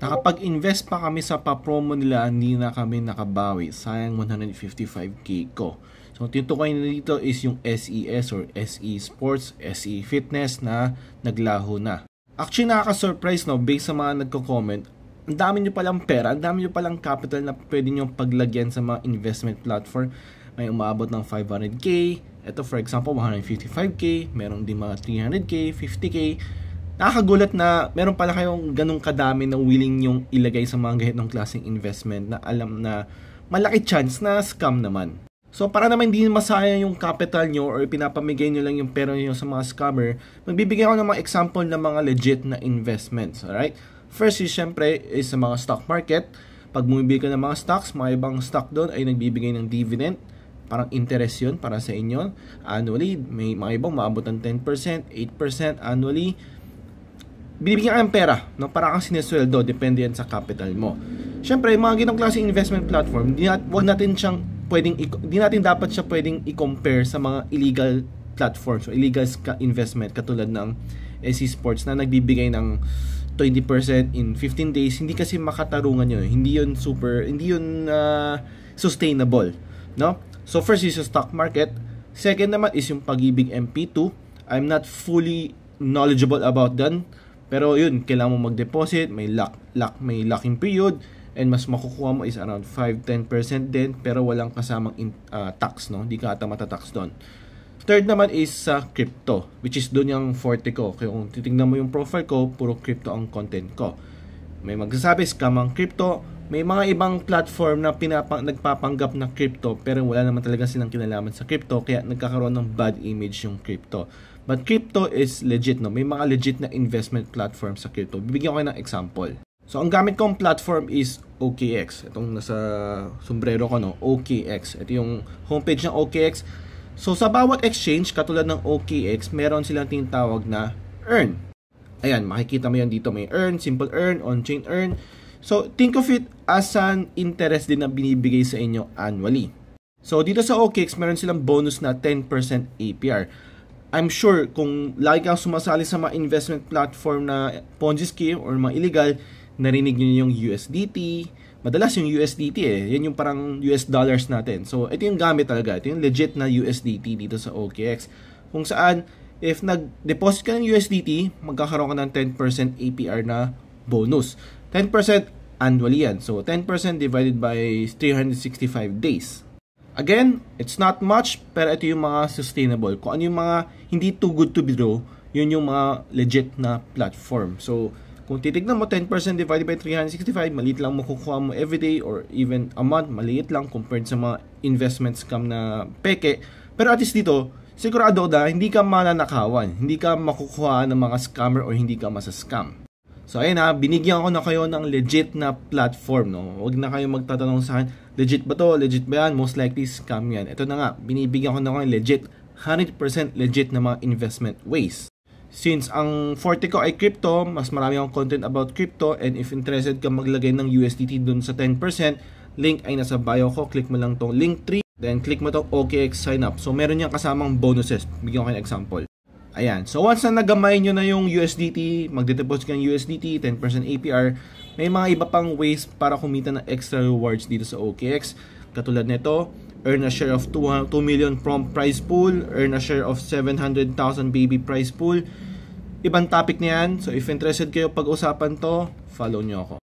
Nakapag-invest pa kami sa pa-promo nila, hindi na kami nakabawi. Sayang 155k ko. So, tinutukoy na dito is yung SES or SE Sports, SE Fitness na naglaho na. Actually, nakaka-surprise, no? Based sa mga nagko-comment, ang dami nyo palang pera, ang dami nyo palang capital na pwede nyo paglagyan sa mga investment platform. May umabot ng 500k. Ito, for example, 155k. Meron din mga 300k, 50k. Nakakagulat na meron pala kayong ganung kadami na willing yung ilagay sa mga ganitong klaseng investment na alam na malaki chance na scam naman. So para naman hindi masayang yung capital nyo or pinapamigay nyo lang yung pera nyo sa mga scammer, magbibigay ako ng mga example ng mga legit na investments. Alright? First is syempre is sa mga stock market. Pag bumibili ka ng mga stocks, mga ibang stock doon ay nagbibigay ng dividend. Parang interest yun para sa inyo. Annually, may mga ibang maabot ng 10%, 8% annually. Binibigyan ka ng pera, no? Para kang sinesweldo, depende yan sa capital mo. Syempre, mga ganong klaseng investment platform, di natin dapat siya pwedeng i-compare sa mga illegal platforms o illegal investment katulad ng SE Sports na nagbibigay ng 20% in 15 days. Hindi kasi makatarungan yun. Hindi yun sustainable, no? So first is yung stock market. Second naman is yung Pag-ibig MP2. I'm not fully knowledgeable about that. Pero yun, kailangan mo mag-deposit, may locking period, and mas makukuha mo is around 5-10% din, pero walang kasamang tax, no? Hindi ka ata matatax doon. Third naman is sa crypto, which is doon yung forte ko. Kaya kung titignan mo yung profile ko, puro crypto ang content ko. May magsasabi, scam ang crypto. May mga ibang platform na nagpapanggap na crypto, pero wala naman talaga silang kinalaman sa crypto, kaya nagkakaroon ng bad image yung crypto. But crypto is legit, no? May mga legit na investment platform sa crypto. Bibigyan ko kayo ng example. So, ang gamit kong platform is OKX. Itong nasa sombrero ko, no? OKX. Ito yung homepage ng OKX. So, sa bawat exchange, katulad ng OKX, meron silang tinatawag na earn. Ayan, makikita mo yan dito. May earn, simple earn, on-chain earn. So, think of it as an interest din na binibigay sa inyo annually. So, dito sa OKX, meron silang bonus na 10% APR. I'm sure kung lagi kang sumasali sa mga investment platform na Ponzi scheme or mga illegal, narinig nyo yung USDT. Madalas yung USDT yan yung parang US dollars natin. So ito yung gamit talaga, ito yung legit na USDT dito sa OKX. Kung saan, if nag-deposit ka ng USDT, magkakaroon ka ng 10% APR na bonus. 10% annually yan. So 10% divided by 365 days. Again, it's not much, pero ito yung mga sustainable. Kung ano yung mga hindi too good to be true, yun yung mga legit na platform. So, kung titignan mo 10% divided by 365, maliit lang makukuha mo everyday or even a month, maliit lang compared sa mga investment scam na peke. Pero at least dito, sigurado na hindi ka mananakawan, hindi ka makukuha ng mga scammer or hindi ka masascam. So ayun ha, binigyan ko na kayo ng legit na platform, no? Huwag na kayo magtatanong sa akin, legit ba to? Legit ba yan? Most likely scam yan. Ito na nga, binibigyan ko na kayo legit, 100% legit na mga investment ways. Since ang forte ko ay crypto, mas marami akong content about crypto, and if interested ka maglagay ng USDT dun sa 10%, link ay nasa bio ko. Click mo lang tong link 3, then click mo tong OKX sign up. So meron niyang kasamang bonuses. Bigyan ko kayo ng example. Ayan. So once na nagamay nyo na yung USDT, magde-deposit ka ng USDT, 10% APR, may mga iba pang ways para kumita ng extra rewards dito sa OKX. Katulad nito, earn a share of 2 million from prize pool, earn a share of 700,000 baby prize pool. Ibang topic na yan. So if interested kayo pag-usapan to, follow nyo ako.